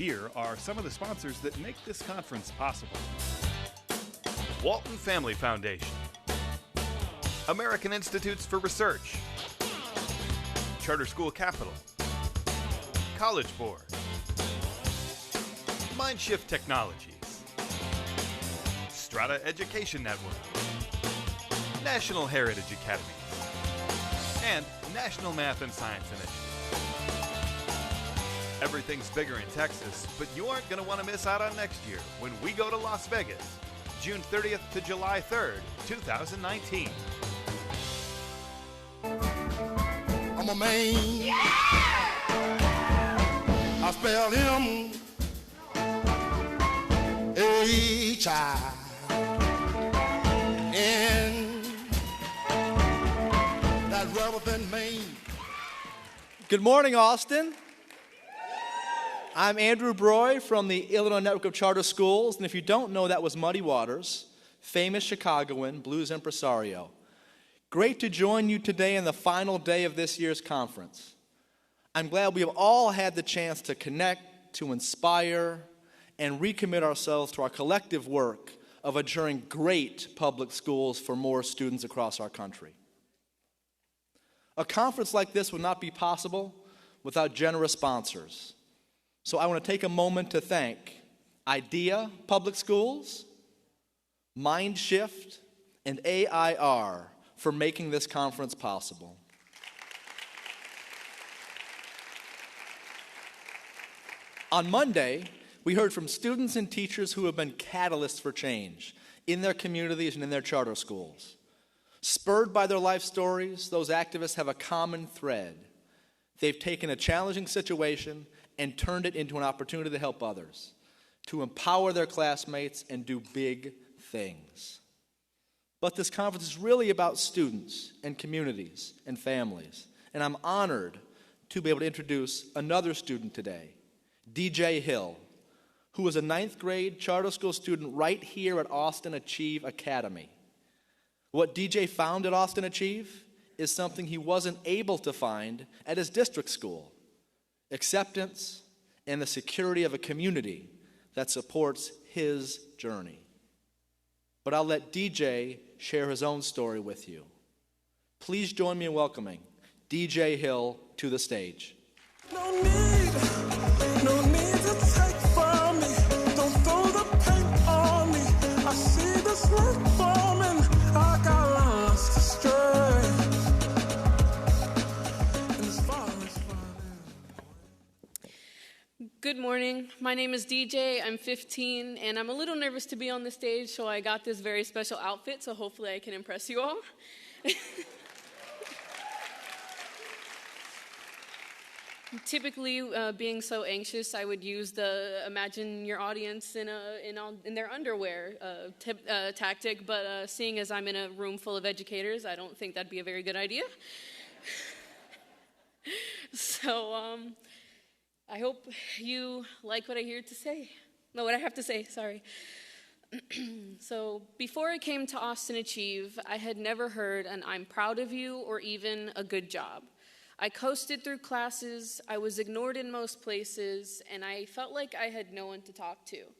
Here are some of the sponsors that make this conference possible. Walton Family Foundation, American Institutes for Research, Charter School Capital, College Board, Mindshift Technologies, Strata Education Network, National Heritage Academies, and National Math and Science Initiative. Everything's bigger in Texas, but you aren't going to want to miss out on next year when we go to Las Vegas, June 30th to July 3rd, 2019. I'm a man. Yeah! I spell him H-I. And that relevant Maine. Good morning, Austin. I'm Andrew Broy from the Illinois Network of Charter Schools, and if you don't know, that was Muddy Waters, famous Chicagoan blues impresario. Great to join you today in the final day of this year's conference. I'm glad we have all had the chance to connect, to inspire, and recommit ourselves to our collective work of ensuring great public schools for more students across our country. A conference like this would not be possible without generous sponsors. So I want to take a moment to thank IDEA Public Schools, Mindshift, and AIR for making this conference possible. On Monday, we heard from students and teachers who have been catalysts for change in their communities and in their charter schools. Spurred by their life stories, those activists have a common thread. They've taken a challenging situation and turned it into an opportunity to help others, to empower their classmates and do big things. But this conference is really about students and communities and families, and I'm honored to be able to introduce another student today, DJ Hill, who is a 9th grade charter school student right here at Austin Achieve Academy. What DJ found at Austin Achieve is something he wasn't able to find at his district school: acceptance and the security of a community that supports his journey. But I'll let DJ share his own story with you. Please join me in welcoming DJ Hill to the stage. No need to take from me. Don't throw the paint on me. I see the smoke forming. I got lost astray. And as far as Good morning. My name is DJ. I'm 15, and I'm a little nervous to be on the stage, so I got this very special outfit, so hopefully I can impress you all. Typically, being so anxious, I would use the imagine your audience in their underwear tactic, but seeing as I'm in a room full of educators, I don't think that'd be a very good idea. So, I hope you like what I have to say, sorry. So, before I came to Austin Achieve, I had never heard an "I'm proud of you" or even a "good job." I coasted through classes, I was ignored in most places, and I felt like I had no one to talk to.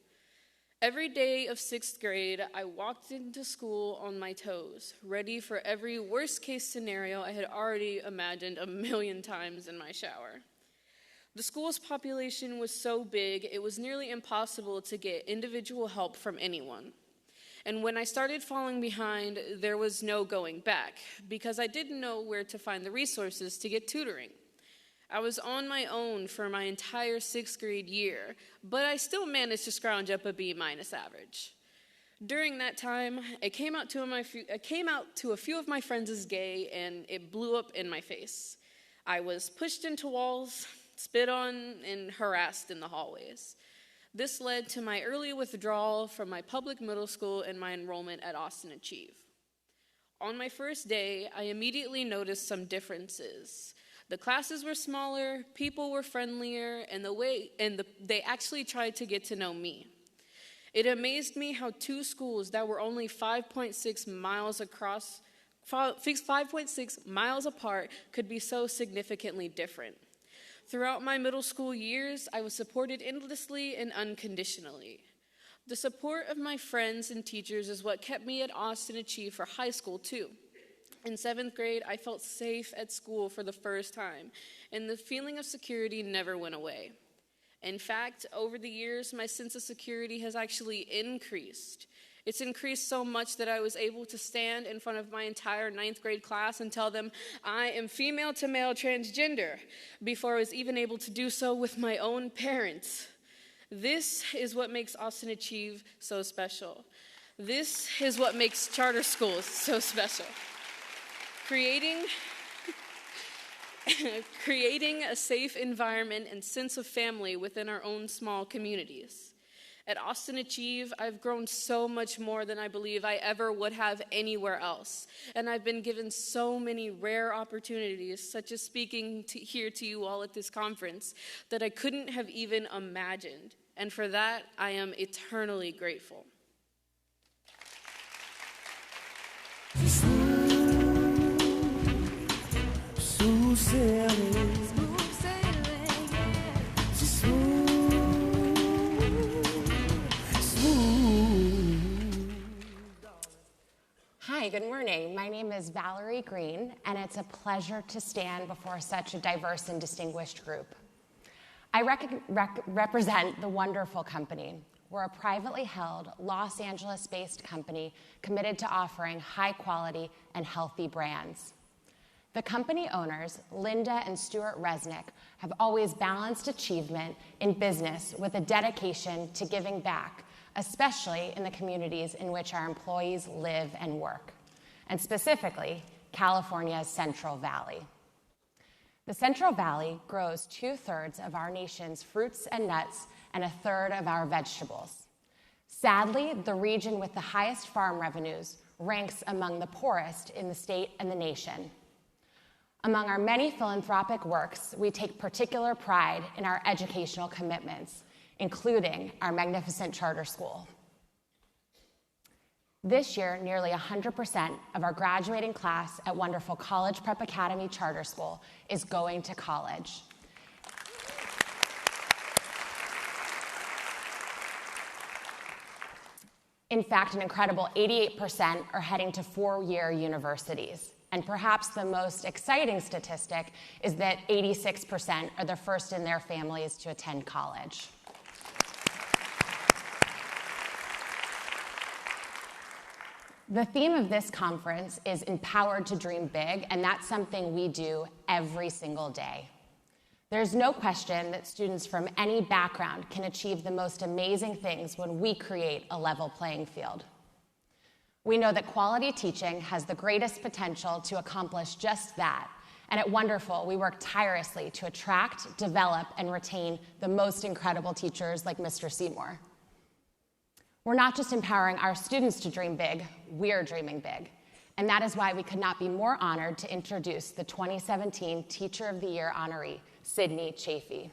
Every day of 6th grade, I walked into school on my toes, ready for every worst-case scenario I had already imagined a million times in my shower. The school's population was so big, it was nearly impossible to get individual help from anyone. And when I started falling behind, there was no going back, because I didn't know where to find the resources to get tutoring. I was on my own for my entire 6th grade year, but I still managed to scrounge up a B- average. During that time, I came out to a few of my friends as gay, and it blew up in my face. I was pushed into walls, spit on, and harassed in the hallways. This led to my early withdrawal from my public middle school and my enrollment at Austin Achieve. On my first day, I immediately noticed some differences. The classes were smaller, people were friendlier, and they actually tried to get to know me. It amazed me how two schools that were only 5.6 miles apart could be so significantly different. Throughout my middle school years, I was supported endlessly and unconditionally. The support of my friends and teachers is what kept me at Austin Achieve for high school, too. In 7th grade, I felt safe at school for the first time, and the feeling of security never went away. In fact, over the years, my sense of security has actually increased. It's increased so much that I was able to stand in front of my entire 9th grade class and tell them I am female to male transgender before I was even able to do so with my own parents. This is what makes Austin Achieve so special. This is what makes charter schools so special. Creating a safe environment and sense of family within our own small communities. At Austin Achieve, I've grown so much more than I believe I ever would have anywhere else. And I've been given so many rare opportunities, such as speaking here to you all at this conference, that I couldn't have even imagined. And for that, I am eternally grateful. Smooth sailing. Hi, good morning. My name is Valerie Green, and it's a pleasure to stand before such a diverse and distinguished group. I represent The Wonderful Company. We're a privately held, Los Angeles-based company committed to offering high-quality and healthy brands. The company owners, Linda and Stuart Resnick, have always balanced achievement in business with a dedication to giving back, especially in the communities in which our employees live and work, and specifically, California's Central Valley. The Central Valley grows 2/3 of our nation's fruits and nuts and 1/3 of our vegetables. Sadly, the region with the highest farm revenues ranks among the poorest in the state and the nation. Among our many philanthropic works, we take particular pride in our educational commitments, including our magnificent charter school. This year, nearly 100% of our graduating class at wonderful College Prep Academy Charter School is going to college. In fact, an incredible 88% are heading to 4-year universities. And perhaps the most exciting statistic is that 86% are the first in their families to attend college. The theme of this conference is Empowered to Dream Big, and that's something we do every single day. There's no question that students from any background can achieve the most amazing things when we create a level playing field. We know that quality teaching has the greatest potential to accomplish just that, and at Wonderful, we work tirelessly to attract, develop, and retain the most incredible teachers like Mr. Seymour. We're not just empowering our students to dream big, we're dreaming big. And that is why we could not be more honored to introduce the 2017 Teacher of the Year honoree, Sydney Chafee.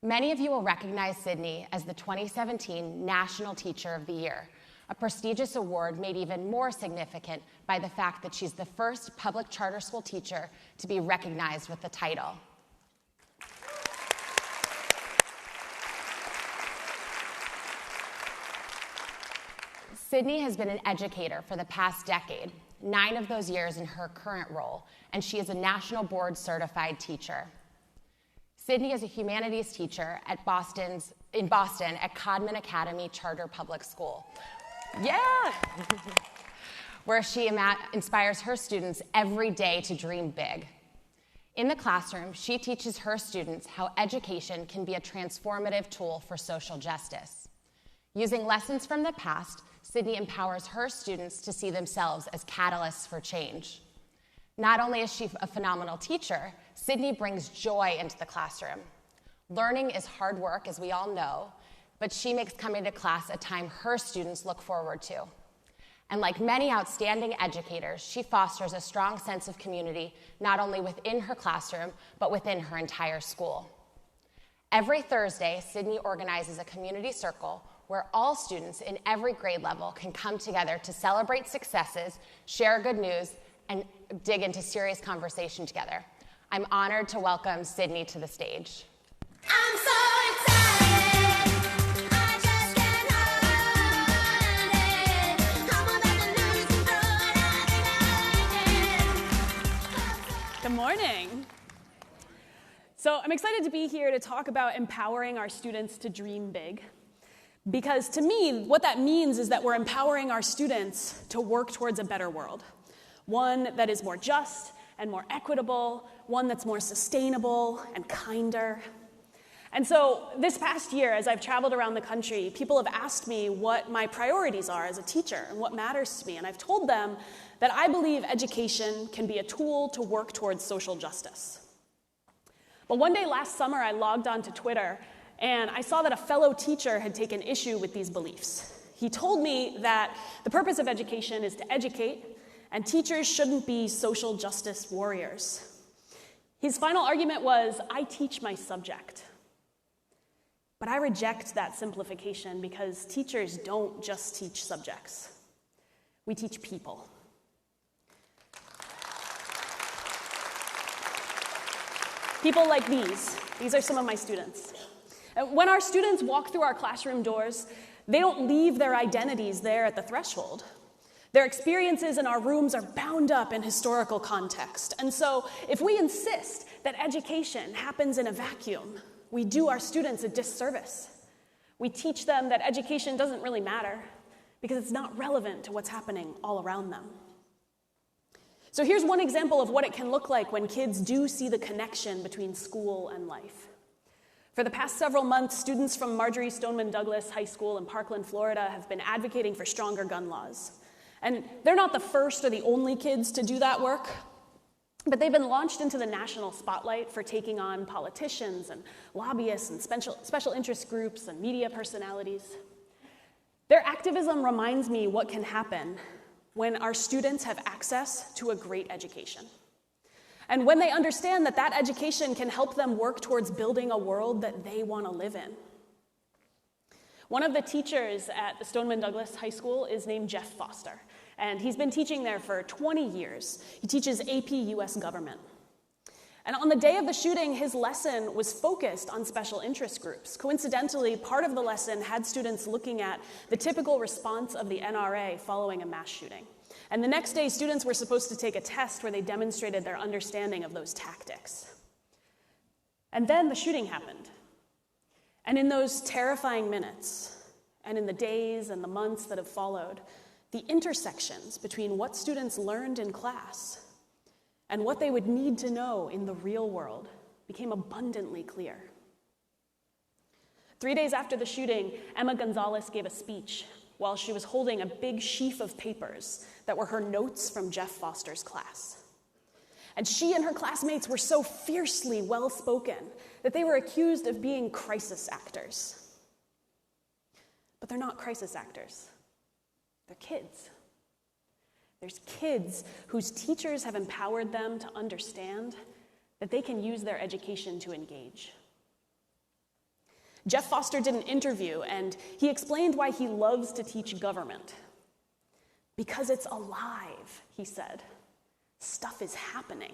Many of you will recognize Sydney as the 2017 National Teacher of the Year, a prestigious award made even more significant by the fact that she's the first public charter school teacher to be recognized with the title. Sydney has been an educator for the past decade, 9 of those years in her current role, and she is a National Board Certified teacher. Sydney is a humanities teacher in Boston at Codman Academy Charter Public School. Yeah! Where she inspires her students every day to dream big. In the classroom, she teaches her students how education can be a transformative tool for social justice. Using lessons from the past, Sydney empowers her students to see themselves as catalysts for change. Not only is she a phenomenal teacher, Sydney brings joy into the classroom. Learning is hard work, as we all know, but she makes coming to class a time her students look forward to. And like many outstanding educators, she fosters a strong sense of community, not only within her classroom, but within her entire school. Every Thursday, Sydney organizes a community circle where all students in every grade level can come together to celebrate successes, share good news, and dig into serious conversation together. I'm honored to welcome Sydney to the stage. I'm so excited, I just can't hide it. I'm about to lose control. Good morning. So I'm excited to be here to talk about empowering our students to dream big. Because to me, what that means is that we're empowering our students to work towards a better world. One that is more just and more equitable, one that's more sustainable and kinder. And so this past year, as I've traveled around the country, people have asked me what my priorities are as a teacher and what matters to me. And I've told them that I believe education can be a tool to work towards social justice. But one day last summer, I logged onto Twitter, and I saw that a fellow teacher had taken issue with these beliefs. He told me that the purpose of education is to educate, and teachers shouldn't be social justice warriors. His final argument was, I teach my subject. But I reject that simplification because teachers don't just teach subjects. We teach people. People like these. These are some of my students. When our students walk through our classroom doors, they don't leave their identities there at the threshold. Their experiences in our rooms are bound up in historical context. And so if we insist that education happens in a vacuum, we do our students a disservice. We teach them that education doesn't really matter because it's not relevant to what's happening all around them. So here's one example of what it can look like when kids do see the connection between school and life. For the past several months, students from Marjorie Stoneman Douglas High School in Parkland, Florida, have been advocating for stronger gun laws. And they're not the first or the only kids to do that work, but they've been launched into the national spotlight for taking on politicians and lobbyists and special interest groups and media personalities. Their activism reminds me what can happen when our students have access to a great education. And when they understand that that education can help them work towards building a world that they want to live in. One of the teachers at the Stoneman Douglas High School is named Jeff Foster, and he's been teaching there for 20 years. He teaches AP US Government. And on the day of the shooting, his lesson was focused on special interest groups. Coincidentally, part of the lesson had students looking at the typical response of the NRA following a mass shooting. And the next day, students were supposed to take a test where they demonstrated their understanding of those tactics. And then the shooting happened. And in those terrifying minutes, and in the days and the months that have followed, the intersections between what students learned in class and what they would need to know in the real world became abundantly clear. 3 days after the shooting, Emma Gonzalez gave a speech while she was holding a big sheaf of papers that were her notes from Jeff Foster's class. And she and her classmates were so fiercely well-spoken that they were accused of being crisis actors. But they're not crisis actors. They're kids. There's kids whose teachers have empowered them to understand that they can use their education to engage. Jeff Foster did an interview, and he explained why he loves to teach government. Because it's alive, he said. Stuff is happening.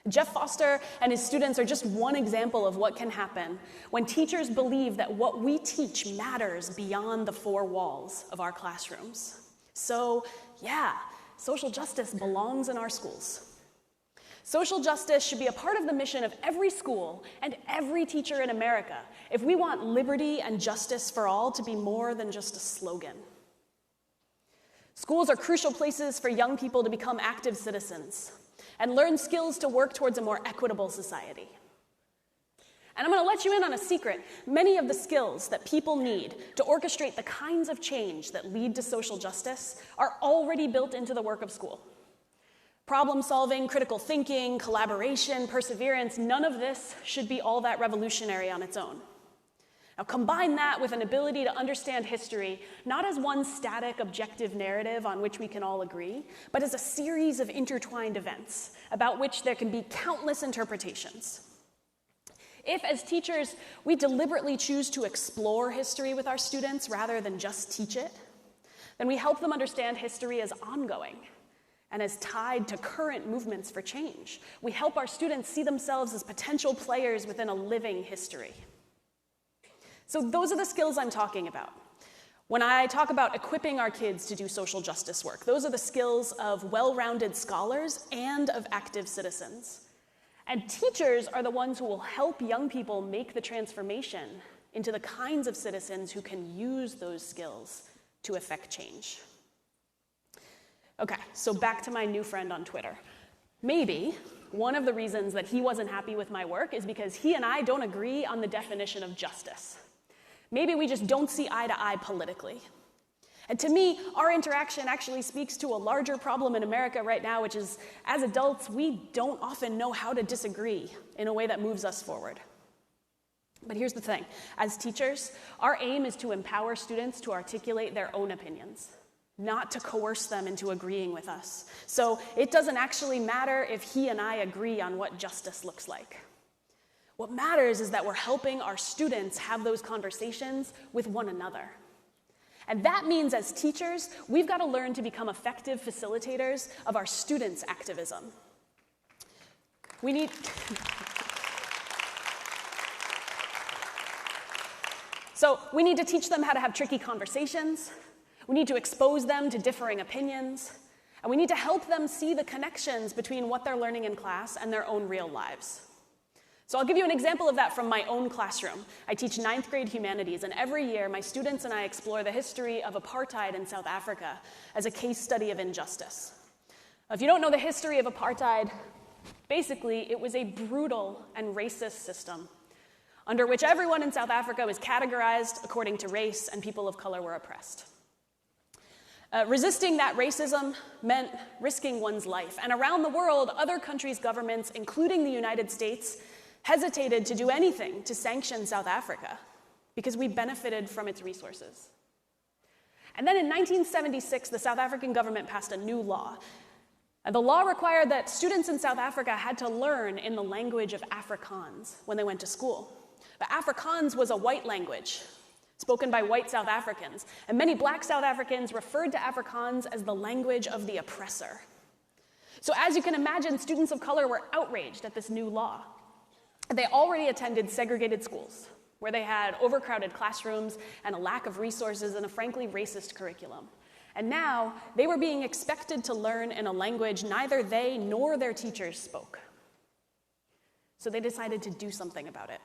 Jeff Foster and his students are just one example of what can happen when teachers believe that what we teach matters beyond the four walls of our classrooms. So, yeah, social justice belongs in our schools. Social justice should be a part of the mission of every school and every teacher in America if we want liberty and justice for all to be more than just a slogan. Schools are crucial places for young people to become active citizens and learn skills to work towards a more equitable society. And I'm going to let you in on a secret. Many of the skills that people need to orchestrate the kinds of change that lead to social justice are already built into the work of school. Problem solving, critical thinking, collaboration, perseverance, none of this should be all that revolutionary on its own. Now combine that with an ability to understand history, not as one static, objective narrative on which we can all agree, but as a series of intertwined events about which there can be countless interpretations. If, as teachers, we deliberately choose to explore history with our students rather than just teach it, then we help them understand history as ongoing, and as tied to current movements for change. We help our students see themselves as potential players within a living history. So those are the skills I'm talking about. When I talk about equipping our kids to do social justice work, those are the skills of well-rounded scholars and of active citizens. And teachers are the ones who will help young people make the transformation into the kinds of citizens who can use those skills to effect change. Okay, so back to my new friend on Twitter. Maybe one of the reasons that he wasn't happy with my work is because he and I don't agree on the definition of justice. Maybe we just don't see eye to eye politically. And to me, our interaction actually speaks to a larger problem in America right now, which is, as adults, we don't often know how to disagree in a way that moves us forward. But here's the thing. As teachers, our aim is to empower students to articulate their own opinions, not to coerce them into agreeing with us. So it doesn't actually matter if he and I agree on what justice looks like. What matters is that we're helping our students have those conversations with one another. And that means as teachers, we've got to learn to become effective facilitators of our students' activism. We need to teach them how to have tricky conversations. We need to expose them to differing opinions. And we need to help them see the connections between what they're learning in class and their own real lives. So I'll give you an example of that from my own classroom. I teach 9th grade humanities, and every year my students and I explore the history of apartheid in South Africa as a case study of injustice. If you don't know the history of apartheid, basically it was a brutal and racist system under which everyone in South Africa was categorized according to race, and people of color were oppressed. Resisting that racism meant risking one's life, and around the world, other countries' governments, including the United States, hesitated to do anything to sanction South Africa because we benefited from its resources. And then in 1976, the South African government passed a new law. And the law required that students in South Africa had to learn in the language of Afrikaans when they went to school. But Afrikaans was a white language spoken by white South Africans, and many black South Africans referred to Afrikaans as the language of the oppressor. So as you can imagine, students of color were outraged at this new law. They already attended segregated schools, where they had overcrowded classrooms and a lack of resources and a frankly racist curriculum. And now they were being expected to learn in a language neither they nor their teachers spoke. So they decided to do something about it.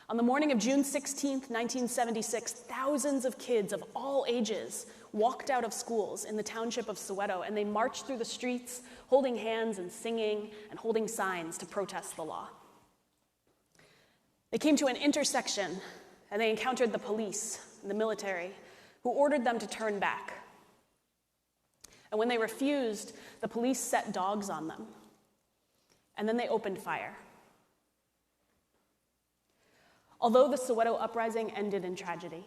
On the morning of June 16, 1976, thousands of kids of all ages walked out of schools in the township of Soweto, and they marched through the streets, holding hands and singing and holding signs to protest the law. They came to an intersection, and they encountered the police and the military, who ordered them to turn back. And when they refused, the police set dogs on them, and then they opened fire. Although the Soweto uprising ended in tragedy,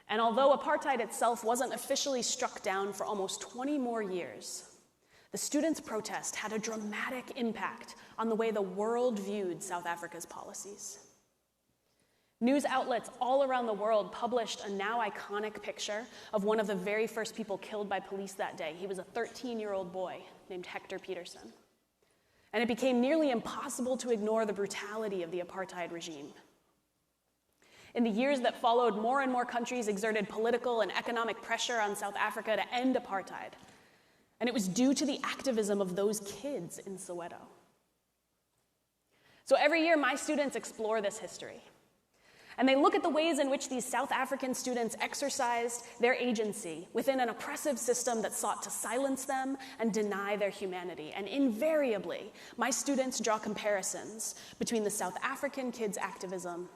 and although apartheid itself wasn't officially struck down for almost 20 more years, the students' protest had a dramatic impact on the way the world viewed South Africa's policies. News outlets all around the world published a now iconic picture of one of the very first people killed by police that day. He was a 13-year-old boy named Hector Peterson. And it became nearly impossible to ignore the brutality of the apartheid regime. In the years that followed, more and more countries exerted political and economic pressure on South Africa to end apartheid. And it was due to the activism of those kids in Soweto. So every year, my students explore this history. And they look at the ways in which these South African students exercised their agency within an oppressive system that sought to silence them and deny their humanity. And invariably, my students draw comparisons between the South African kids' activism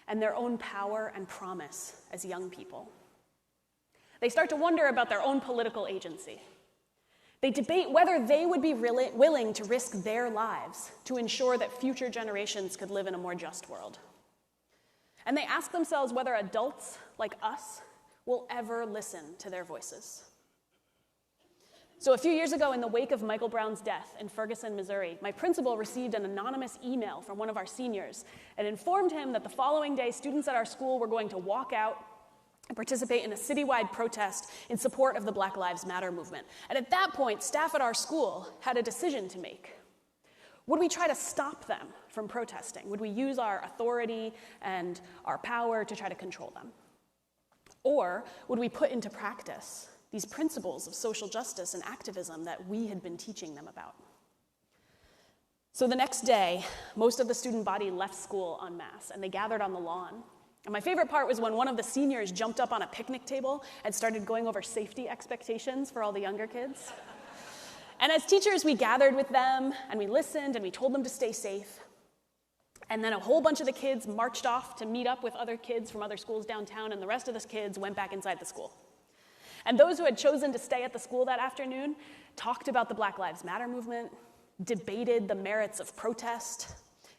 and their own power and promise as young people. They start to wonder about their own political agency. They debate whether they would be willing to risk their lives to ensure that future generations could live in a more just world. And they ask themselves whether adults like us will ever listen to their voices. So a few years ago, in the wake of Michael Brown's death in Ferguson, Missouri, my principal received an anonymous email from one of our seniors and informed him that the following day, students at our school were going to walk out and participate in a citywide protest in support of the Black Lives Matter movement. And at that point, staff at our school had a decision to make. Would we try to stop them from protesting? Would we use our authority and our power to try to control them? Or would we put into practice these principles of social justice and activism that we had been teaching them about? So the next day, most of the student body left school en masse, and they gathered on the lawn. And my favorite part was when one of the seniors jumped up on a picnic table and started going over safety expectations for all the younger kids. And as teachers, we gathered with them, and we listened, and we told them to stay safe. And then a whole bunch of the kids marched off to meet up with other kids from other schools downtown, and the rest of the kids went back inside the school. And those who had chosen to stay at the school that afternoon talked about the Black Lives Matter movement, debated the merits of protest,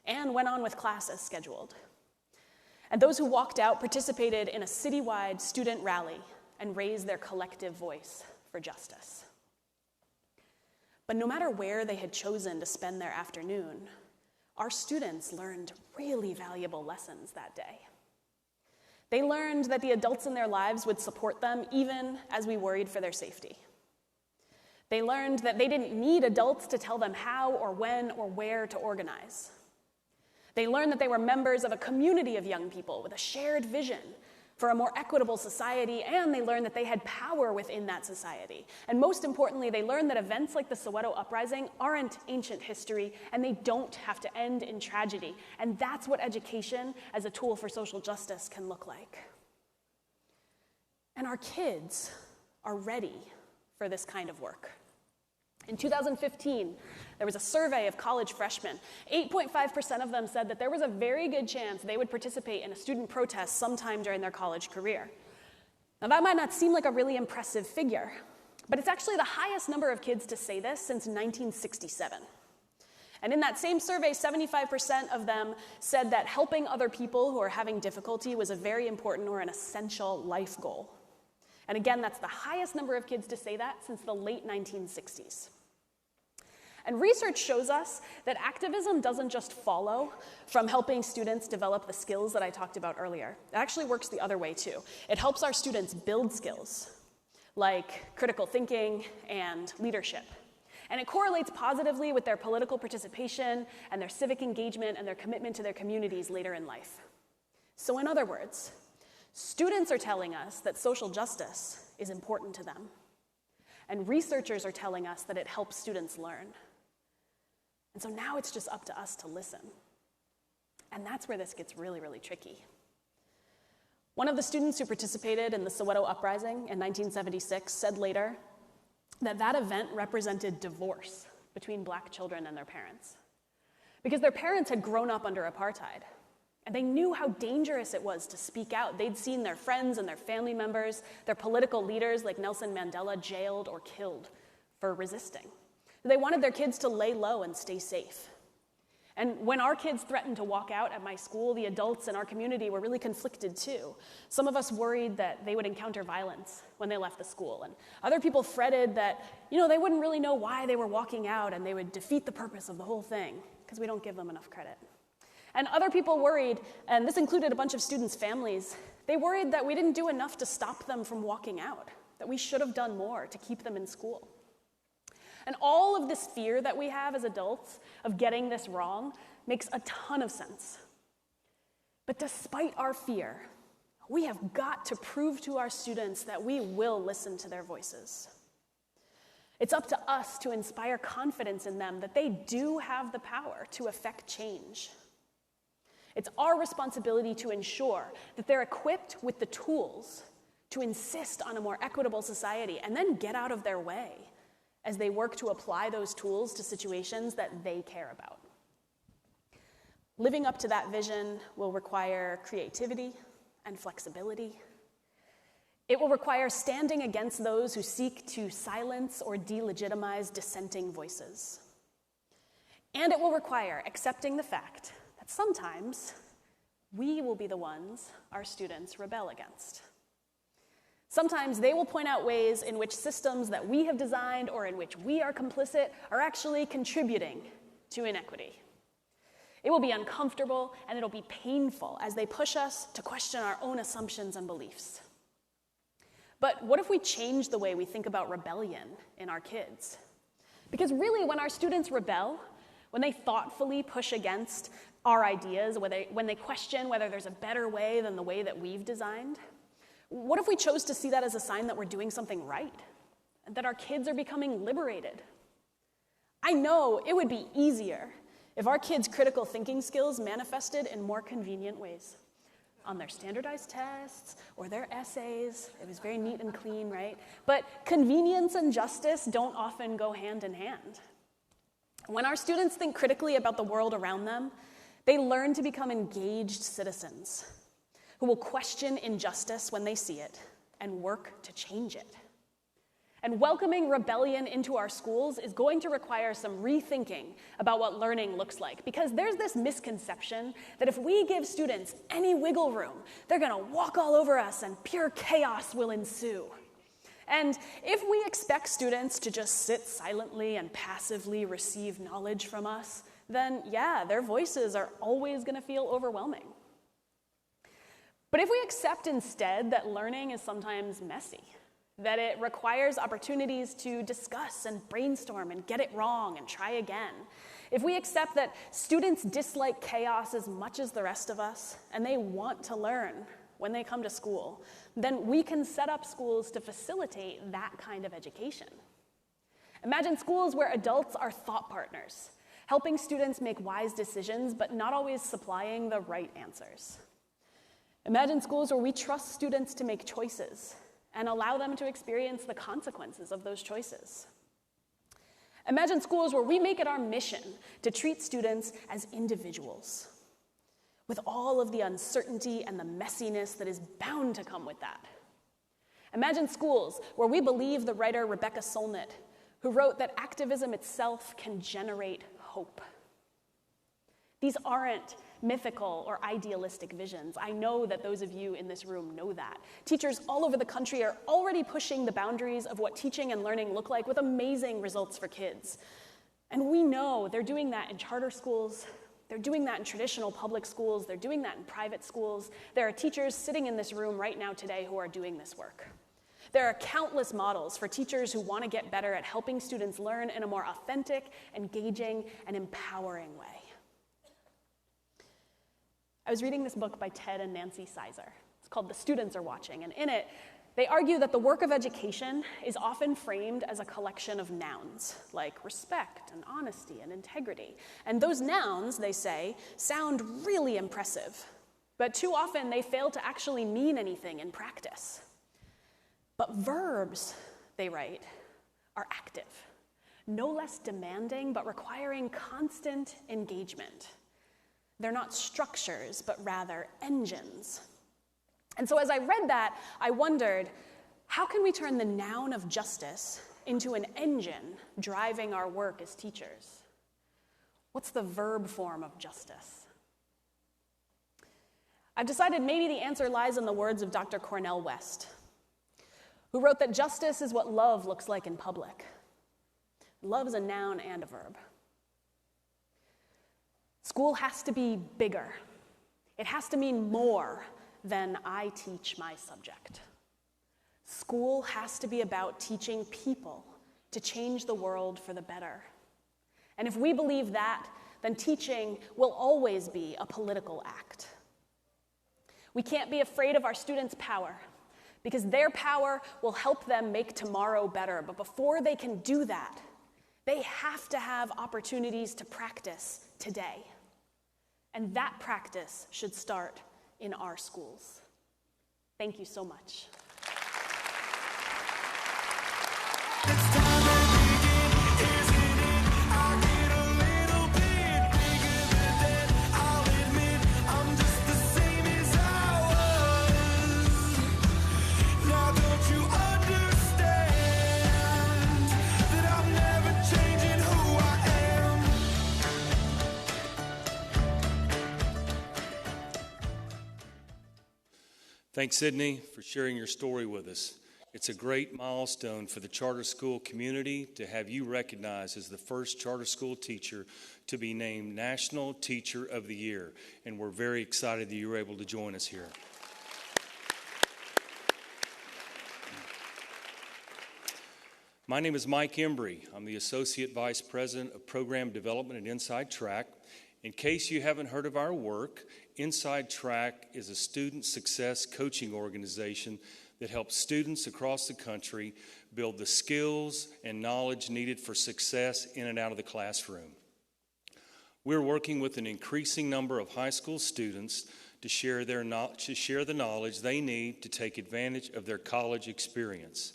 and went on with class as scheduled. And those who walked out participated in a citywide student rally and raised their collective voice for justice. But no matter where they had chosen to spend their afternoon, our students learned really valuable lessons that day. They learned that the adults in their lives would support them even as we worried for their safety. They learned that they didn't need adults to tell them how or when or where to organize. They learned that they were members of a community of young people with a shared vision for a more equitable society, and they learned that they had power within that society. And most importantly, they learned that events like the Soweto Uprising aren't ancient history, and they don't have to end in tragedy. And that's what education as a tool for social justice can look like. And our kids are ready for this kind of work. In 2015, there was a survey of college freshmen. 8.5% of them said that there was a very good chance they would participate in a student protest sometime during their college career. Now, that might not seem like a really impressive figure, but it's actually the highest number of kids to say this since 1967. And in that same survey, 75% of them said that helping other people who are having difficulty was a very important or an essential life goal. And again, that's the highest number of kids to say that since the late 1960s. And research shows us that activism doesn't just follow from helping students develop the skills that I talked about earlier. It actually works the other way too. It helps our students build skills like critical thinking and leadership. And it correlates positively with their political participation and their civic engagement and their commitment to their communities later in life. So in other words, students are telling us that social justice is important to them. And researchers are telling us that it helps students learn. And so now it's just up to us to listen. And that's where this gets really, really tricky. One of the students who participated in the Soweto Uprising in 1976 said later that that event represented divorce between Black children and their parents. Because their parents had grown up under apartheid. And they knew how dangerous it was to speak out. They'd seen their friends and their family members, their political leaders like Nelson Mandela, jailed or killed for resisting. They wanted their kids to lay low and stay safe. And when our kids threatened to walk out at my school, the adults in our community were really conflicted too. Some of us worried that they would encounter violence when they left the school. And other people fretted that, they wouldn't really know why they were walking out and they would defeat the purpose of the whole thing because we don't give them enough credit. And other people worried, and this included a bunch of students' families, they worried that we didn't do enough to stop them from walking out, that we should have done more to keep them in school. And all of this fear that we have as adults of getting this wrong makes a ton of sense. But despite our fear, we have got to prove to our students that we will listen to their voices. It's up to us to inspire confidence in them that they do have the power to affect change. It's our responsibility to ensure that they're equipped with the tools to insist on a more equitable society and then get out of their way as they work to apply those tools to situations that they care about. Living up to that vision will require creativity and flexibility. It will require standing against those who seek to silence or delegitimize dissenting voices. And it will require accepting the fact that sometimes we will be the ones our students rebel against. Sometimes they will point out ways in which systems that we have designed or in which we are complicit are actually contributing to inequity. It will be uncomfortable and it'll be painful as they push us to question our own assumptions and beliefs. But what if we change the way we think about rebellion in our kids? Because really, when our students rebel, when they thoughtfully push against our ideas, when they question whether there's a better way than the way that we've designed, what if we chose to see that as a sign that we're doing something right, and that our kids are becoming liberated? I know it would be easier if our kids' critical thinking skills manifested in more convenient ways. On their standardized tests or their essays. It was very neat and clean, right? But convenience and justice don't often go hand in hand. When our students think critically about the world around them, they learn to become engaged citizens who will question injustice when they see it and work to change it. And welcoming rebellion into our schools is going to require some rethinking about what learning looks like, because there's this misconception that if we give students any wiggle room, they're going to walk all over us and pure chaos will ensue. And if we expect students to just sit silently and passively receive knowledge from us, then yeah, their voices are always going to feel overwhelming. But if we accept instead that learning is sometimes messy, that it requires opportunities to discuss and brainstorm and get it wrong and try again. If we accept that students dislike chaos as much as the rest of us, and they want to learn when they come to school, then we can set up schools to facilitate that kind of education. Imagine schools where adults are thought partners, helping students make wise decisions, but not always supplying the right answers. Imagine schools where we trust students to make choices and allow them to experience the consequences of those choices. Imagine schools where we make it our mission to treat students as individuals, with all of the uncertainty and the messiness that is bound to come with that. Imagine schools where we believe the writer Rebecca Solnit, who wrote that activism itself can generate hope. These aren't mythical or idealistic visions. I know that those of you in this room know that. Teachers all over the country are already pushing the boundaries of what teaching and learning look like with amazing results for kids. And we know they're doing that in charter schools, they're doing that in traditional public schools, they're doing that in private schools. There are teachers sitting in this room right now today who are doing this work. There are countless models for teachers who want to get better at helping students learn in a more authentic, engaging, and empowering way. I was reading this book by Ted and Nancy Sizer. It's called The Students Are Watching, and in it, they argue that the work of education is often framed as a collection of nouns, like respect and honesty and integrity. And those nouns, they say, sound really impressive, but too often they fail to actually mean anything in practice. But verbs, they write, are active, no less demanding, but requiring constant engagement. They're not structures, but rather engines. And so as I read that, I wondered, how can we turn the noun of justice into an engine driving our work as teachers? What's the verb form of justice? I've decided maybe the answer lies in the words of Dr. Cornel West, who wrote that justice is what love looks like in public. Love is a noun and a verb. School has to be bigger. It has to mean more than I teach my subject. School has to be about teaching people to change the world for the better. And if we believe that, then teaching will always be a political act. We can't be afraid of our students' power, because their power will help them make tomorrow better. But before they can do that, they have to have opportunities to practice today. And that practice should start in our schools. Thank you so much. Thanks, Sydney, for sharing your story with us. It's a great milestone for the charter school community to have you recognized as the first charter school teacher to be named National Teacher of the Year, and we're very excited that you were able to join us here. My name is Mike Embry. I'm the Associate Vice President of Program Development at Inside Track. In case you haven't heard of our work, Inside Track is a student success coaching organization that helps students across the country build the skills and knowledge needed for success in and out of the classroom. We're working with an increasing number of high school students to share the knowledge they need to take advantage of their college experience.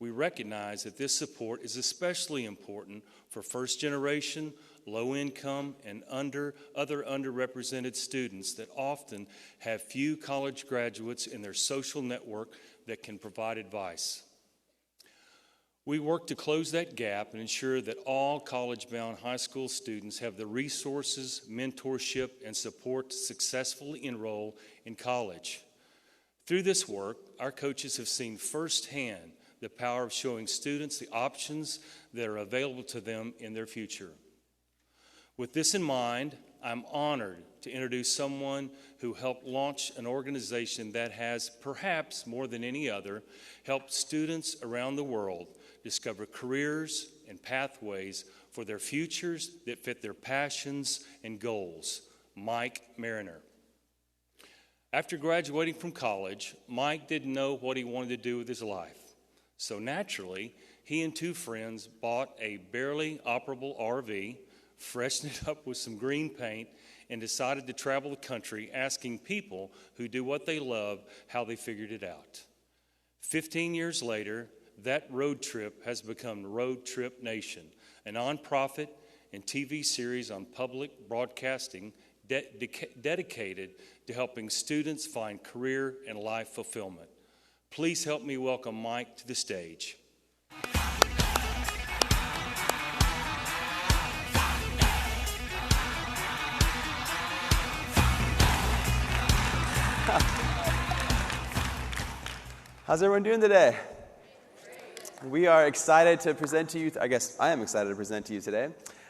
We recognize that this support is especially important for first-generation, low-income, and other underrepresented students that often have few college graduates in their social network that can provide advice. We work to close that gap and ensure that all college-bound high school students have the resources, mentorship, and support to successfully enroll in college. Through this work, our coaches have seen firsthand the power of showing students the options that are available to them in their future. With this in mind, I'm honored to introduce someone who helped launch an organization that has, perhaps more than any other, helped students around the world discover careers and pathways for their futures that fit their passions and goals. Mike Mariner. After graduating from college, Mike didn't know what he wanted to do with his life. So naturally, he and two friends bought a barely operable RV, freshened it up with some green paint, and decided to travel the country asking people who do what they love how they figured it out. 15 years later, that road trip has become Roadtrip Nation, a nonprofit and TV series on public broadcasting dedicated to helping students find career and life fulfillment. Please help me welcome Mike to the stage. How's everyone doing today? We are excited to present to you, I guess I am excited to present to you today.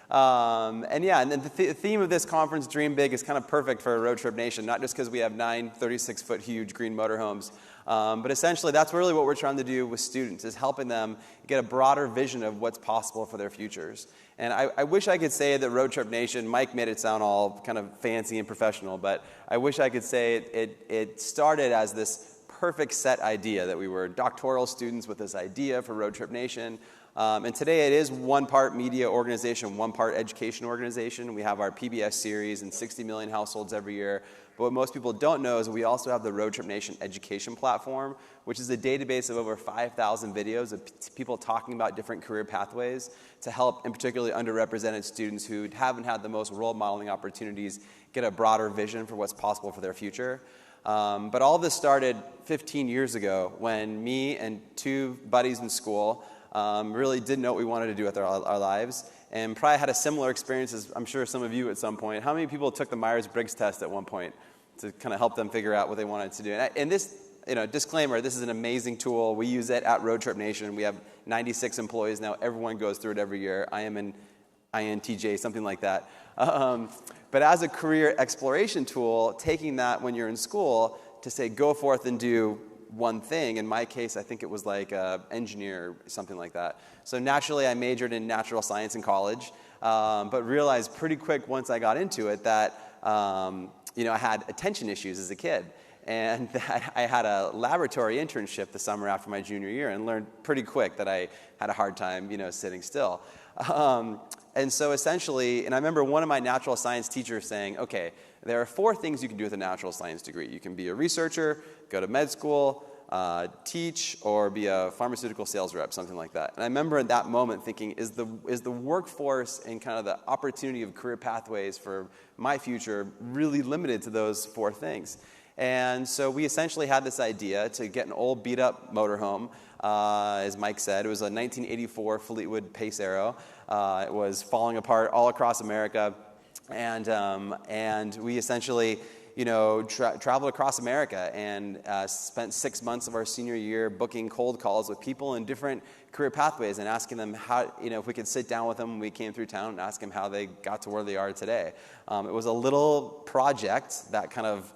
And the theme of this conference, Dream Big, is kind of perfect for Roadtrip Nation, not just because we have 9 36-foot huge green motorhomes, but essentially that's really what we're trying to do with students, is helping them get a broader vision of what's possible for their futures. And I wish I could say that Roadtrip Nation, Mike made it sound all kind of fancy and professional, but I wish I could say it started as this perfect set idea, that we were doctoral students with this idea for Roadtrip Nation. And today it is one part media organization, one part education organization. We have our PBS series in 60 million households every year. But what most people don't know is we also have the Roadtrip Nation education platform, which is a database of over 5,000 videos of people talking about different career pathways to help, in particularly underrepresented students who haven't had the most role modeling opportunities, get a broader vision for what's possible for their future. But all this started 15 years ago when me and 2 buddies in school really didn't know what we wanted to do with our lives, and probably had a similar experience as I'm sure some of you at some point. How many people took the Myers-Briggs test at one point to kind of help them figure out what they wanted to do? And this, disclaimer, this is an amazing tool. We use it at Roadtrip Nation. We have 96 employees now. Everyone goes through it every year. I am an INTJ, something like that. But as a career exploration tool, taking that when you're in school to say, go forth and do one thing. In my case, I think it was like engineer, something like that. So naturally, I majored in natural science in college, but realized pretty quick once I got into it that I had attention issues as a kid. And that I had a laboratory internship the summer after my junior year and learned pretty quick that I had a hard time, sitting still. And so essentially, and I remember one of my natural science teachers saying, okay, there are 4 things you can do with a natural science degree. You can be a researcher, go to med school, teach, or be a pharmaceutical sales rep, something like that. And I remember at that moment thinking, is the workforce and kind of the opportunity of career pathways for my future really limited to those 4 things? And so we essentially had this idea to get an old beat-up motorhome. As Mike said, it was a 1984 Fleetwood Pace Arrow. It was falling apart all across America. And we essentially, traveled across America and spent 6 months of our senior year booking cold calls with people in different career pathways and asking them how, if we could sit down with them when we came through town and ask them how they got to where they are today. It was a little project that kind of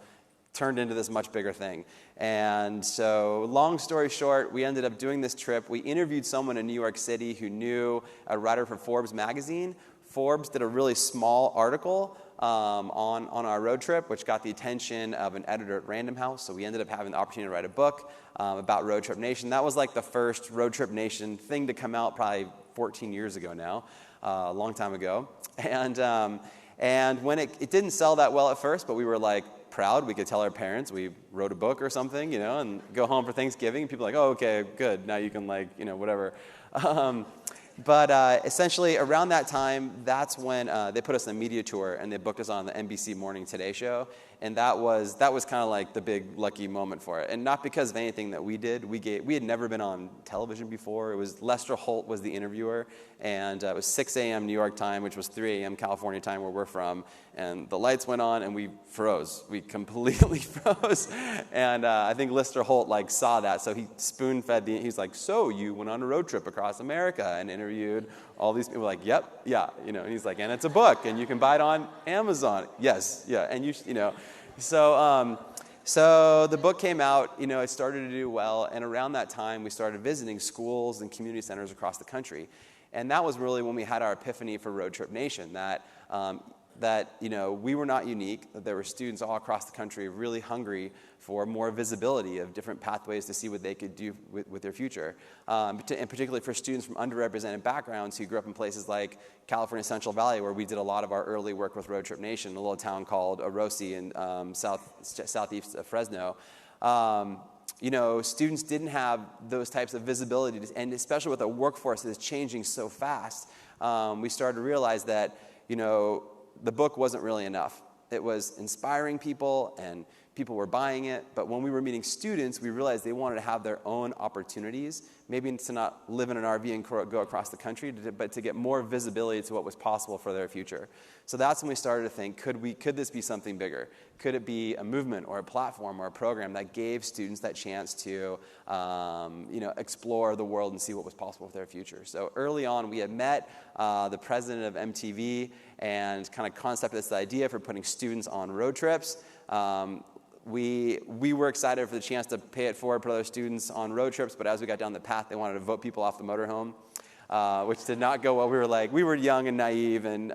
turned into this much bigger thing. And so long story short, we ended up doing this trip. We interviewed someone in New York City who knew a writer for Forbes magazine. Forbes did a really small article on our road trip, which got the attention of an editor at Random House. So we ended up having the opportunity to write a book about Road Trip Nation. That was like the first Road Trip Nation thing to come out probably 14 years ago now, a long time ago. And when it didn't sell that well at first, but we were like proud. We could tell our parents we wrote a book or something, and go home for Thanksgiving. And people are like, oh, okay, good. Now you can whatever. But essentially, around that time, that's when they put us on a media tour, and they booked us on the NBC Morning Today show, and that was kind of like the big lucky moment for it. And not because of anything that we did. We had never been on television before. It was Lester Holt was the interviewer, and it was 6 a.m. New York time, which was 3 a.m. California time where we're from, and the lights went on, and we froze. We completely froze, and I think Lester Holt saw that, so he spoon-fed he's like, so you went on a road trip across America and interviewed all these people, like, yep, yeah, and he's like, and it's a book, and you can buy it on Amazon. Yes, yeah, and so the book came out, it started to do well, and around that time, we started visiting schools and community centers across the country. And that was really when we had our epiphany for Road Trip Nation, that we were not unique, that there were students all across the country really hungry for more visibility of different pathways to see what they could do with their future. And particularly for students from underrepresented backgrounds who grew up in places like California Central Valley, where we did a lot of our early work with Road Trip Nation, a little town called Orosi in southeast of Fresno. Students didn't have those types of visibility, and especially with a workforce that is changing so fast, we started to realize that, the book wasn't really enough. It was inspiring people, and people were buying it, but when we were meeting students, we realized they wanted to have their own opportunities, maybe to not live in an RV and go across the country, but to get more visibility to what was possible for their future. So that's when we started to think, could this be something bigger? Could it be a movement or a platform or a program that gave students that chance to explore the world and see what was possible with their future? So early on, we had met the president of MTV and kind of concepted this idea for putting students on road trips. We were excited for the chance to pay it forward, put other students on road trips, but as we got down the path, they wanted to vote people off the motorhome, which did not go well. We were young and naive and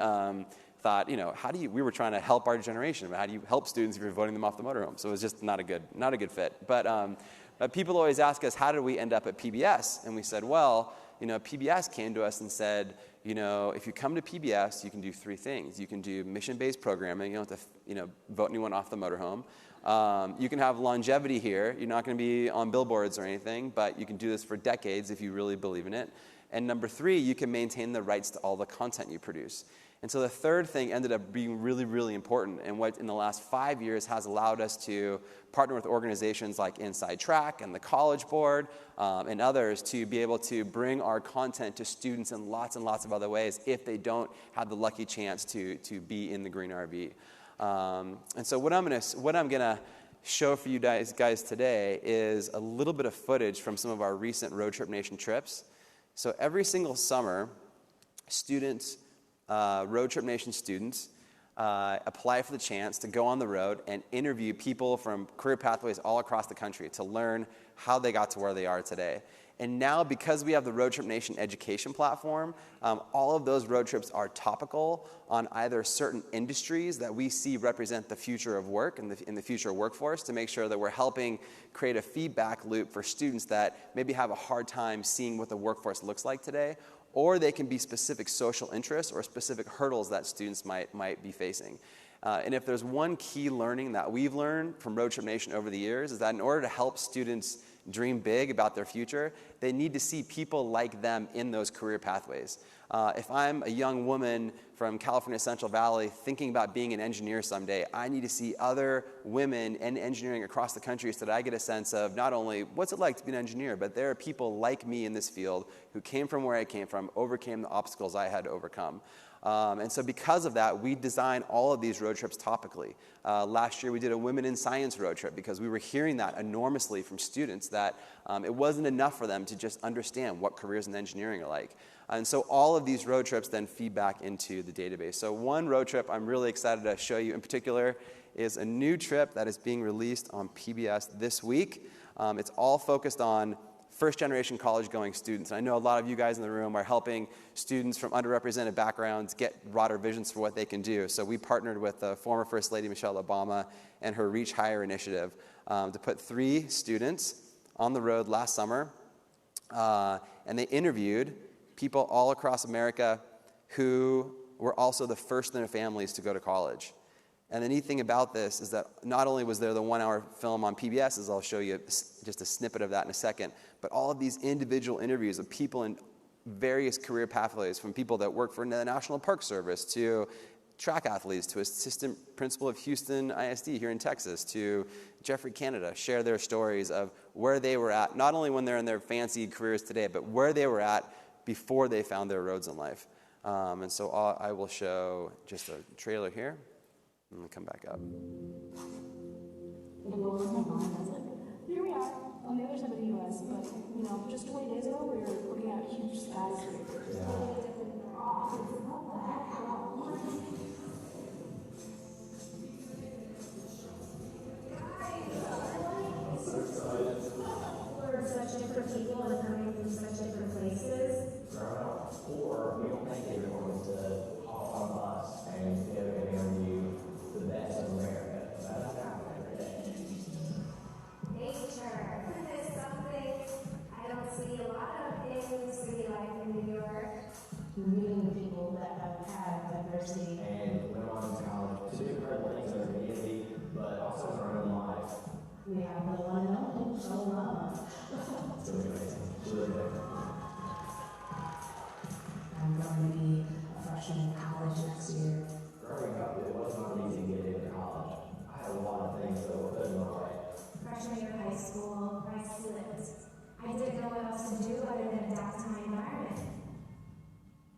thought, we were trying to help our generation, but how do you help students if you're voting them off the motorhome? So it was just not a good fit. But people always ask us, how did we end up at PBS? And we said, well, PBS came to us and said, if you come to PBS, you can do 3 things. You can do mission-based programming. You don't have to, vote anyone off the motorhome. You can have longevity here. You're not going to be on billboards or anything, but you can do this for decades if you really believe in it. And number 3, you can maintain the rights to all the content you produce. And so the third thing ended up being really, really important, and what in the last 5 years has allowed us to partner with organizations like Inside Track and the College Board and others to be able to bring our content to students in lots and lots of other ways if they don't have the lucky chance to be in the green RV. And so what I'm gonna show for you guys today is a little bit of footage from some of our recent Road Trip Nation trips. So every single summer, students, Road Trip Nation students, apply for the chance to go on the road and interview people from career pathways all across the country to learn how they got to where they are today. And now, because we have the Road Trip Nation education platform, all of those road trips are topical on either certain industries that we see represent the future of work and in the future workforce, to make sure that we're helping create a feedback loop for students that maybe have a hard time seeing what the workforce looks like today, or they can be specific social interests or specific hurdles that students might be facing. And if there's one key learning that we've learned from Road Trip Nation over the years, is that in order to help students dream big about their future, they need to see people like them in those career pathways. If I'm a young woman from California Central Valley thinking about being an engineer someday, I need to see other women in engineering across the country so that I get a sense of not only what's it like to be an engineer, but there are people like me in this field who came from where I came from, overcame the obstacles I had to overcome. And so because of that, we design all of these road trips topically. Last year we did a Women in Science road trip because we were hearing that enormously from students, that it wasn't enough for them to just understand what careers in engineering are like. And so all of these road trips then feed back into the database. So one road trip I'm really excited to show you in particular is a new trip that is being released on PBS this week. It's all focused on first-generation college-going students. And I know a lot of you guys in the room are helping students from underrepresented backgrounds get broader visions for what they can do. So we partnered with the former First Lady Michelle Obama and her Reach Higher initiative to put 3 students on the road last summer. And they interviewed people all across America who were also the first in their families to go to college. And the neat thing about this is that not only was there the 1-hour film on PBS, as I'll show you just a snippet of that in a second, but all of these individual interviews of people in various career pathways, from people that work for the National Park Service to track athletes to assistant principal of Houston ISD here in Texas to Jeffrey Canada, share their stories of where they were at, not only when they're in their fancy careers today, but where they were at before they found their roads in life. And so I will show just a trailer here. I'm going to come back up. It blows my mind. I was like, here we are on the other side of the U.S., but, just 20 days ago, we were looking at huge skyscrapers. We're such different people and coming from such different places. Growing up poor, we don't think everyone was to hop on a bus and go and interview the best of America. That's happening every day. Nature is something I don't see a lot of in city life in New York. Meeting the people that have had diversity. And went on to college to do incredible things in our community, but also in our own lives. We have the one and only Roland. It's really amazing. It's really good. I'm going to be a freshman in college next year. Growing up, it was not easy to get into college. I had a lot of things that were put in my way. Freshman year of high school, I slipped. I didn't know what else to do other than adapt to my environment.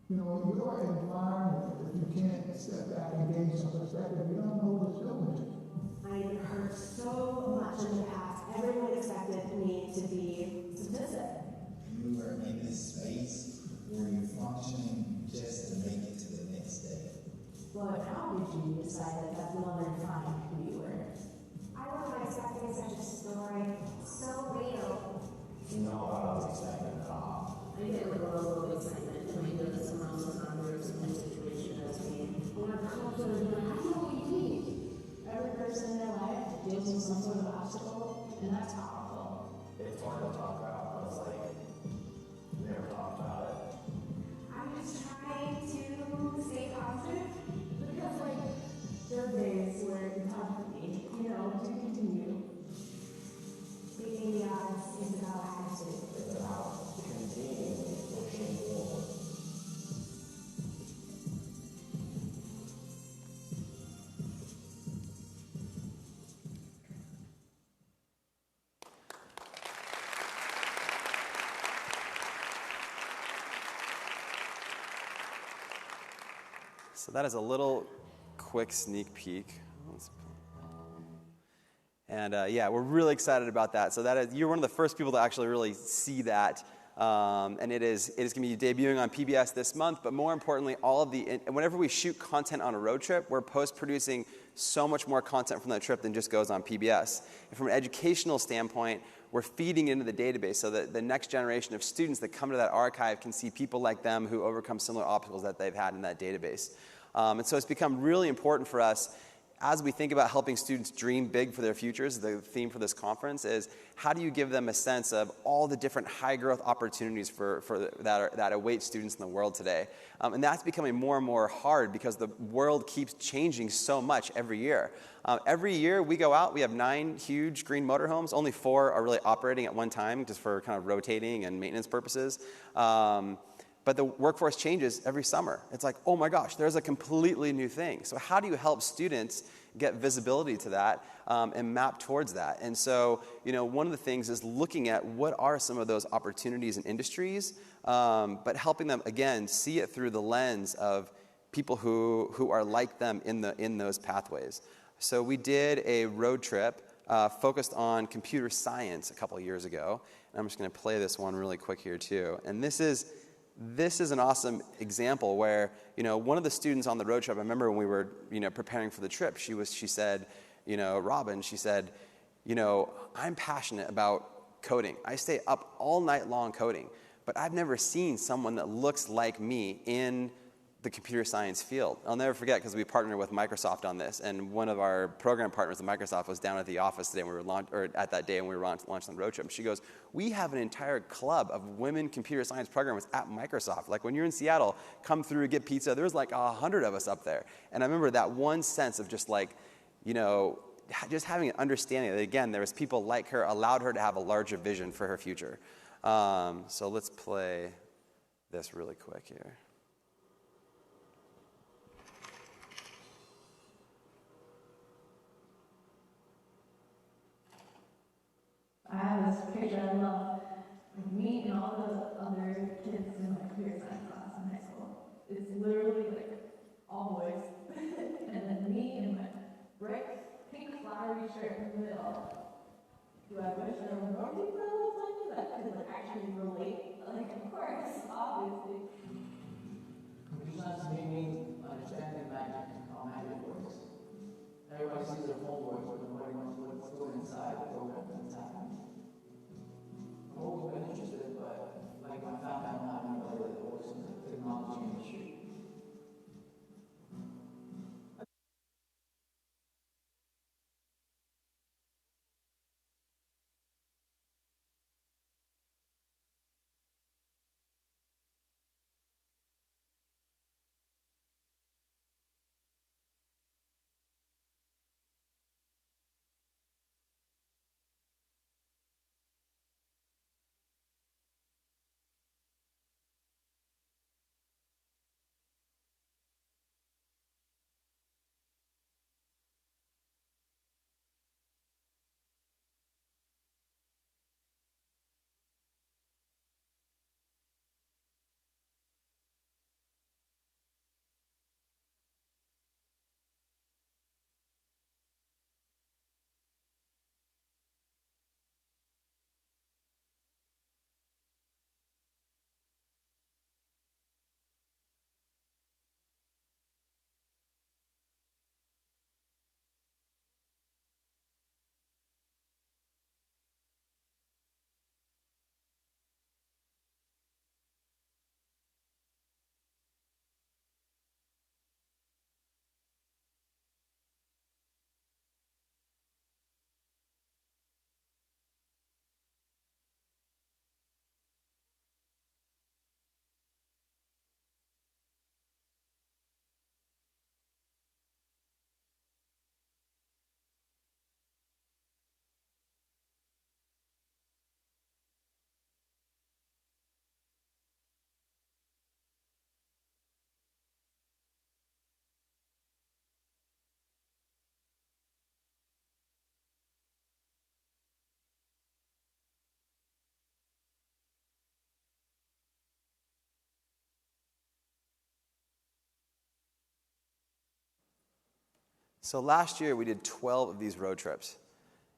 Your environment, if you can't step back and gain some perspective, you don't know what's going. I heard so much in the past. Everyone expected me to be submissive. You are in this space where you're functioning just to make it to the next day. But how did you decide that that's no longer defined who you were? I wasn't expecting such a story. So real. Not what I was expecting at all. I get like a level of excitement when I go to someone else's converse in a situation as me. When I'm confident, I know what you need. Every person in their life deals with some sort of obstacle, and that's powerful. It's hard to talk about, but it's like, never talk about it. I'm just trying to stay positive. Because, there are days where it's hard for me, to continue. Beating the odds is about attitude. It's about continuing pushing forward. So that is a little quick sneak peek. And yeah, we're really excited about that. So that is, you're one of the first people to actually really see that. And it is going to be debuting on PBS this month. But more importantly, whenever we shoot content on a road trip, we're post-producing so much more content from that trip than just goes on PBS. And from an educational standpoint, we're feeding into the database so that the next generation of students that come to that archive can see people like them who overcome similar obstacles that they've had in that database. And so it's become really important for us as we think about helping students dream big for their futures. The theme for this conference is how do you give them a sense of all the different high growth opportunities that await students in the world today. And that's becoming more and more hard because the world keeps changing so much every year. Every year we go out, we have 9 huge green motorhomes. Only 4 are really operating at one time just for kind of rotating and maintenance purposes. But the workforce changes every summer. It's like, oh my gosh, there's a completely new thing. So how do you help students get visibility to that and map towards that? And so, one of the things is looking at what are some of those opportunities and industries, but helping them, again, see it through the lens of people who are like them in those pathways. So we did a road trip focused on computer science a couple of years ago. And I'm just going to play this one really quick here, too. And this this is an awesome example where, one of the students on the road trip, I remember when we were, preparing for the trip, she said, Robin, she said, I'm passionate about coding. I stay up all night long coding, but I've never seen someone that looks like me in the computer science field. I'll never forget, because we partnered with Microsoft on this, and one of our program partners at Microsoft was down at the office today when we were at that day when we were launched on the road trip. She goes, we have an entire club of women computer science programmers at Microsoft. Like, when you're in Seattle, come through, get pizza. There's like 100 of us up there. And I remember that one sense of just like, just having an understanding that, again, there was people like her, allowed her to have a larger vision for her future. So let's play this really quick here. I have this picture I love, like me and all the other kids in my computer science class in high school. It's literally like all boys, and then me in my brick pink flowery shirt in the middle. Do I wish there were more people that looked like me that could like actually relate? Like, of course, obviously. Computer science made me understand the magic, how magic works. Everybody sees their phone works, but nobody knows what's going inside the program that's happening. I've always been interested, but like I found out how anybody that works in the technology industry. So last year we did 12 of these road trips.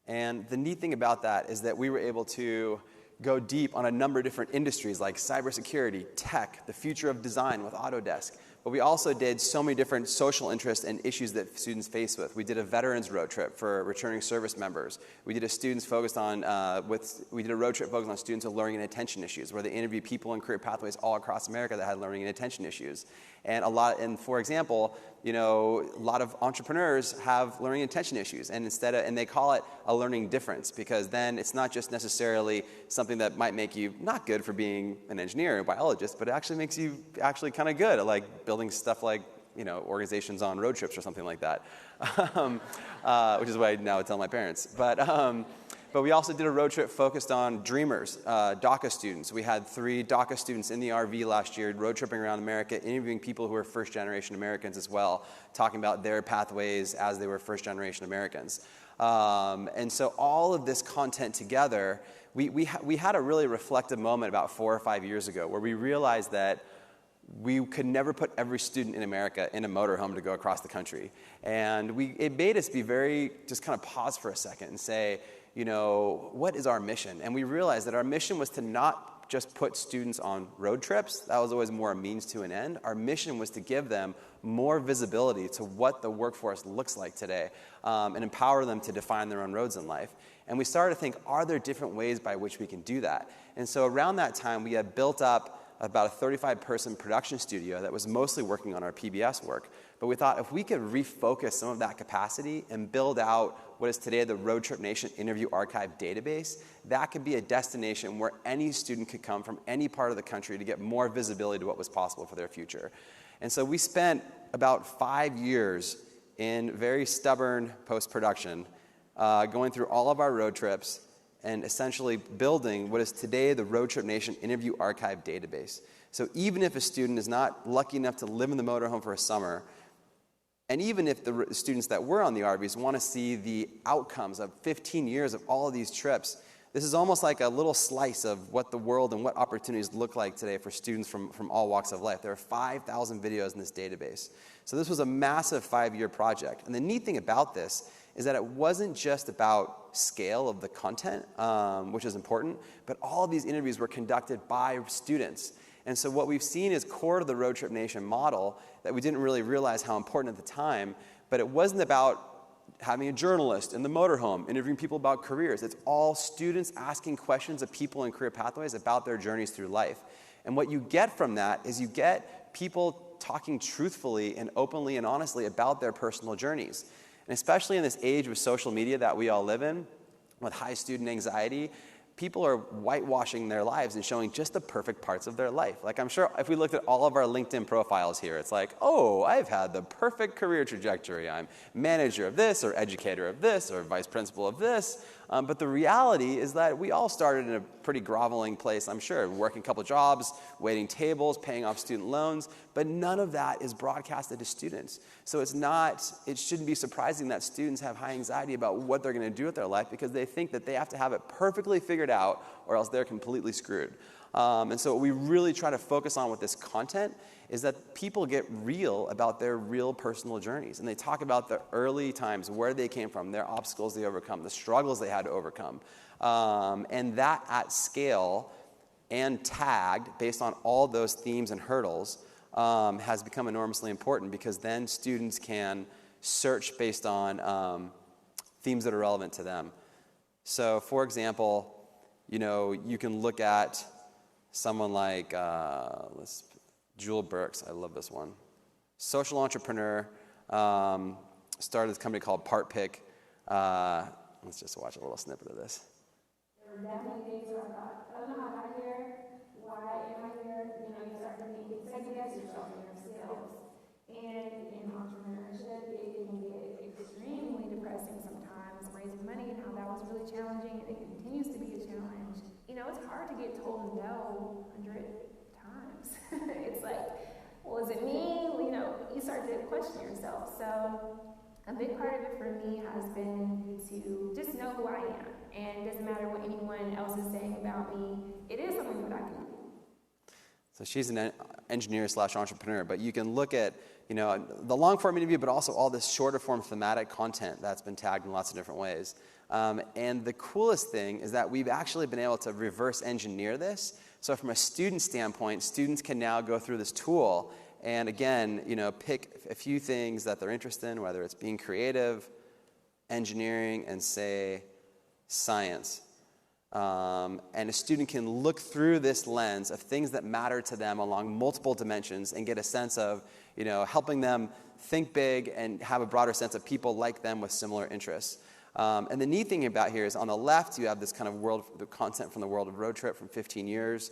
And the neat thing about that is that we were able to go deep on a number of different industries like cybersecurity, tech, the future of design with Autodesk. But we also did so many different social interests and issues that students face with. We did a veterans road trip for returning service members. We did a we did a road trip focused on students with learning and attention issues, where they interviewed people in career pathways all across America that had learning and attention issues. And for example, a lot of entrepreneurs have learning and attention issues, and they call it a learning difference, because then it's not just necessarily something that might make you not good for being an engineer or biologist, but it actually makes you actually kind of good at like building stuff like organizations on road trips or something like that, which is what I now tell my parents. But we also did a road trip focused on dreamers, DACA students. We had 3 DACA students in the RV last year, road tripping around America, interviewing people who are first-generation Americans as well, talking about their pathways as they were first-generation Americans. And so all of this content together, we had a really reflective moment about 4 or 5 years ago where we realized that we could never put every student in America in a motorhome to go across the country. And it made us be just kind of pause for a second and say, what is our mission? And we realized that our mission was to not just put students on road trips. That was always more a means to an end. Our mission was to give them more visibility to what the workforce looks like today, and empower them to define their own roads in life. And we started to think, are there different ways by which we can do that? And so around that time, we had built up about a 35-person production studio that was mostly working on our PBS work. But we thought if we could refocus some of that capacity and build out what is today the Roadtrip Nation Interview Archive database, that could be a destination where any student could come from any part of the country to get more visibility to what was possible for their future. And so we spent about 5 years in very stubborn post-production, going through all of our road trips and essentially building what is today the Roadtrip Nation Interview Archive database. So even if a student is not lucky enough to live in the motorhome for a summer, and even if the students that were on the RVs want to see the outcomes of 15 years of all of these trips, this is almost like a little slice of what the world and what opportunities look like today for students from all walks of life. There are 5,000 videos in this database. So this was a massive 5-year project. And the neat thing about this is that it wasn't just about scale of the content, which is important, but all of these interviews were conducted by students. And so what we've seen is core to the Roadtrip Nation model that we didn't really realize how important at the time, but it wasn't about having a journalist in the motorhome interviewing people about careers. It's all students asking questions of people in career pathways about their journeys through life. And what you get from that is you get people talking truthfully and openly and honestly about their personal journeys. And especially in this age of social media that we all live in, with high student anxiety, people are whitewashing their lives and showing just the perfect parts of their life. Like, I'm sure if we looked at all of our LinkedIn profiles here, it's like, oh, I've had the perfect career trajectory. I'm manager of this, or educator of this, or vice principal of this. But the reality is that we all started in a pretty groveling place, I'm sure, working a couple jobs, waiting tables, paying off student loans, but none of that is broadcasted to students. So it shouldn't be surprising that students have high anxiety about what they're going to do with their life because they think that they have to have it perfectly figured out or else they're completely screwed. And so what we really try to focus on with this content is that people get real about their real personal journeys. And they talk about the early times, where they came from, their obstacles they overcome, the struggles they had to overcome. And that at scale and tagged based on all those themes and hurdles has become enormously important because then students can search based on themes that are relevant to them. So for example, you can look at someone like, Jewel Burks, I love this one. Social entrepreneur, started this company called Part Pick. Let's just watch a little snippet of this. There were definitely things where I thought, I don't know how I got here, why am I here? You start to second guess yourself and your skills. And in entrepreneurship, it can get extremely depressing sometimes, raising money and how that was really challenging, and it continues to be a challenge. It's hard to get told no 100 times. It's like, well, is it me? You start to question yourself. So a big part of it for me has been to just know who I am. And it doesn't matter what anyone else is saying about me. It is something that I can do. So she's an engineer/entrepreneur, but you can look at the long form interview, but also all this shorter form thematic content that's been tagged in lots of different ways. And the coolest thing is that we've actually been able to reverse engineer this. So from a student standpoint, students can now go through this tool and again, pick a few things that they're interested in, whether it's being creative, engineering, and say science. And a student can look through this lens of things that matter to them along multiple dimensions and get a sense of, helping them think big and have a broader sense of people like them with similar interests. And the neat thing about here is on the left, you have this kind of the content from the world of Roadtrip from 15 years.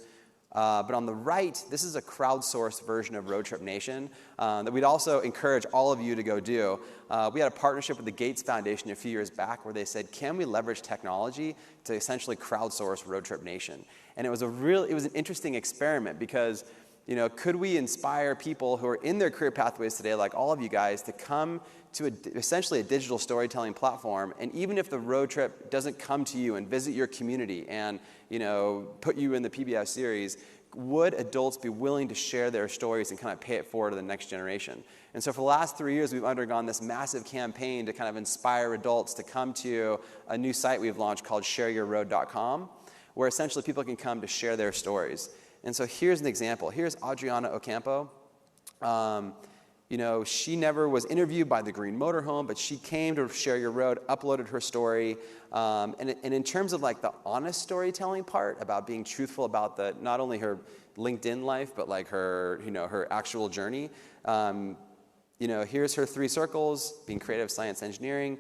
But on the right, this is a crowdsourced version of Roadtrip Nation that we'd also encourage all of you to go do. We had a partnership with the Gates Foundation a few years back where they said, can we leverage technology to essentially crowdsource Roadtrip Nation? And it was an interesting experiment because, could we inspire people who are in their career pathways today, like all of you guys, to come to essentially a digital storytelling platform, and even if the road trip doesn't come to you and visit your community and put you in the PBS series, would adults be willing to share their stories and kind of pay it forward to the next generation? And so for the last 3 years, we've undergone this massive campaign to kind of inspire adults to come to a new site we've launched called shareyourroad.com, where essentially people can come to share their stories. And so here's an example. Here's Adriana Ocampo. She never was interviewed by the Green Motorhome, but she came to Share Your Road, uploaded her story. And in terms of like the honest storytelling part about being truthful about not only her LinkedIn life, but like her, her actual journey. Here's her 3 circles: being creative, science, engineering.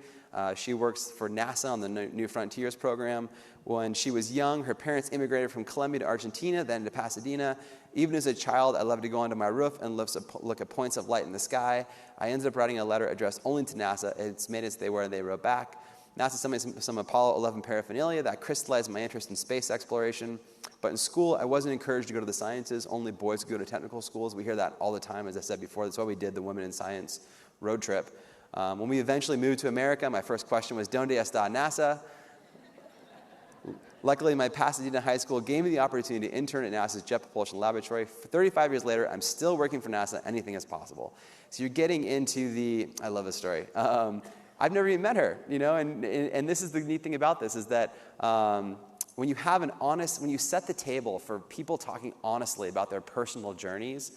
She works for NASA on the New Frontiers program. When she was young, her parents immigrated from Colombia to Argentina, then to Pasadena. Even as a child, I loved to go onto my roof and look at points of light in the sky. I ended up writing a letter addressed only to NASA. It's made its way where they wrote back. NASA sent me some Apollo 11 paraphernalia that crystallized my interest in space exploration. But in school, I wasn't encouraged to go to the sciences. Only boys could go to technical schools. We hear that all the time, as I said before. That's why we did the Women in Science road trip. When we eventually moved to America, my first question was, ¿Dónde está NASA? Luckily, my Pasadena high school gave me the opportunity to intern at NASA's Jet Propulsion Laboratory. 35 years later, I'm still working for NASA. Anything is possible. So you're getting into I love this story. I've never even met her, and this is the neat thing about this, is that when you have when you set the table for people talking honestly about their personal journeys,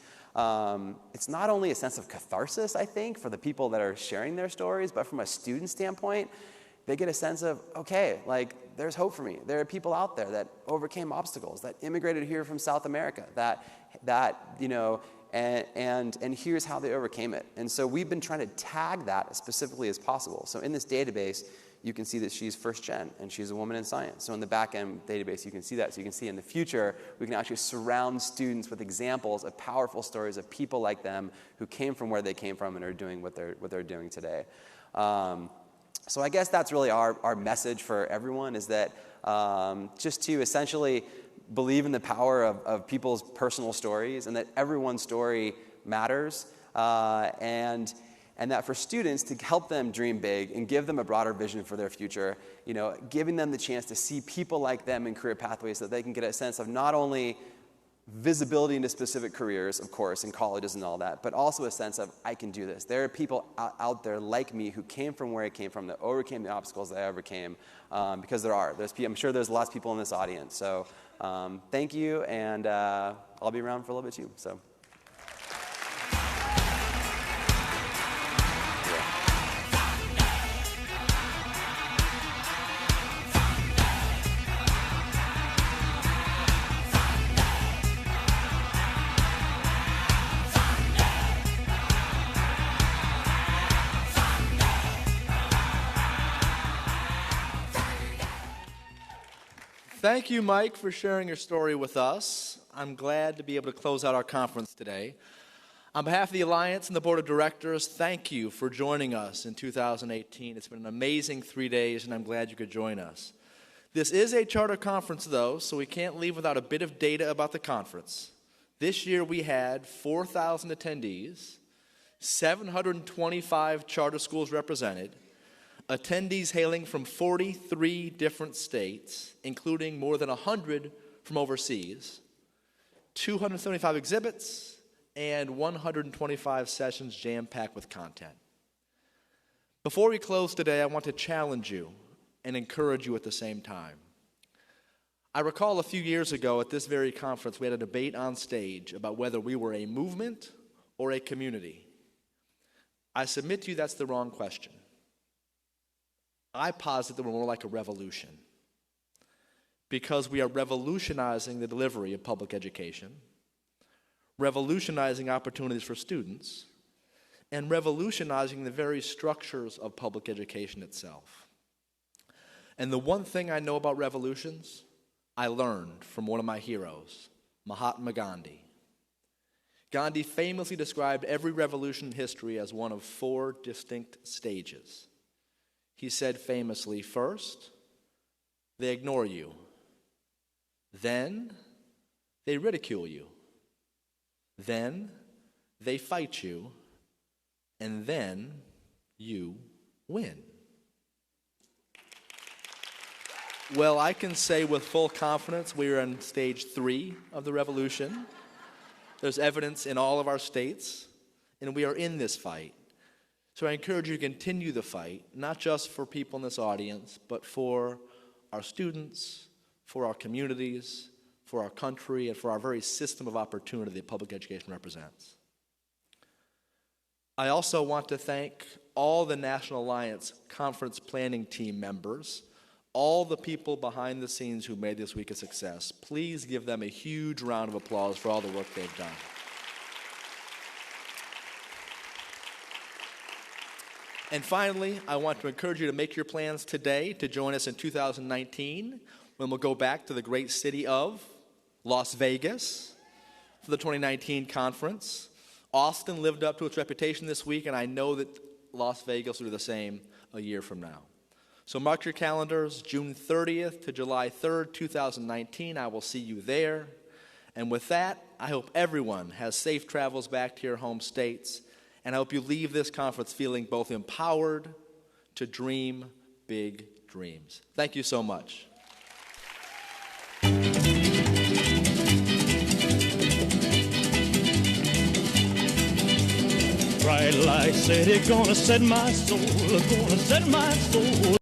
it's not only a sense of catharsis, I think, for the people that are sharing their stories, but from a student standpoint, they get a sense of, okay, like, there's hope for me. There are people out there that overcame obstacles, that immigrated here from South America, and here's how they overcame it. And so we've been trying to tag that as specifically as possible. So in this database, you can see that she's first gen, and she's a woman in science. So in the back-end database, you can see that. So you can see in the future, we can actually surround students with examples of powerful stories of people like them who came from where they came from and are doing what they're doing today. So I guess that's really our message for everyone, is that just to essentially believe in the power of people's personal stories, and that everyone's story matters, and that for students, to help them dream big and give them a broader vision for their future, giving them the chance to see people like them in career pathways, so that they can get a sense of not only visibility into specific careers, of course, in colleges and all that, but also a sense of, I can do this. There are people out there like me who came from where I came from, that overcame the obstacles that I overcame, because I'm sure there's lots of people in this audience. So thank you, and I'll be around for a little bit too. So. Thank you, Mike, for sharing your story with us. I'm glad to be able to close out our conference today. On behalf of the Alliance and the Board of Directors, thank you for joining us in 2018. It's been an amazing 3 days, and I'm glad you could join us. This is a charter conference, though, so we can't leave without a bit of data about the conference. This year we had 4,000 attendees, 725 charter schools represented, attendees hailing from 43 different states, including more than 100 from overseas, 275 exhibits, and 125 sessions jam-packed with content. Before we close today, I want to challenge you and encourage you at the same time. I recall a few years ago at this very conference, we had a debate on stage about whether we were a movement or a community. I submit to you that's the wrong question. I posit that we're more like a revolution, because we are revolutionizing the delivery of public education, revolutionizing opportunities for students, and revolutionizing the very structures of public education itself. And the one thing I know about revolutions, I learned from one of my heroes, Mahatma Gandhi. Gandhi famously described every revolution in history as one of 4 distinct stages. He said famously, first, they ignore you. Then, they ridicule you. Then, they fight you. And then, you win. Well, I can say with full confidence we are in stage 3 of the revolution. There's evidence in all of our states, and we are in this fight. So I encourage you to continue the fight, not just for people in this audience, but for our students, for our communities, for our country, and for our very system of opportunity that public education represents. I also want to thank all the National Alliance Conference planning team members, all the people behind the scenes who made this week a success. Please give them a huge round of applause for all the work they've done. And finally, I want to encourage you to make your plans today to join us in 2019 when we'll go back to the great city of Las Vegas for the 2019 conference. Austin lived up to its reputation this week, and I know that Las Vegas will do the same a year from now. So mark your calendars, June 30th to July 3rd, 2019. I will see you there. And with that, I hope everyone has safe travels back to your home states, and I hope you leave this conference feeling both empowered to dream big dreams. Thank you so much. Bright light said it gonna set my soul, gonna set my soul.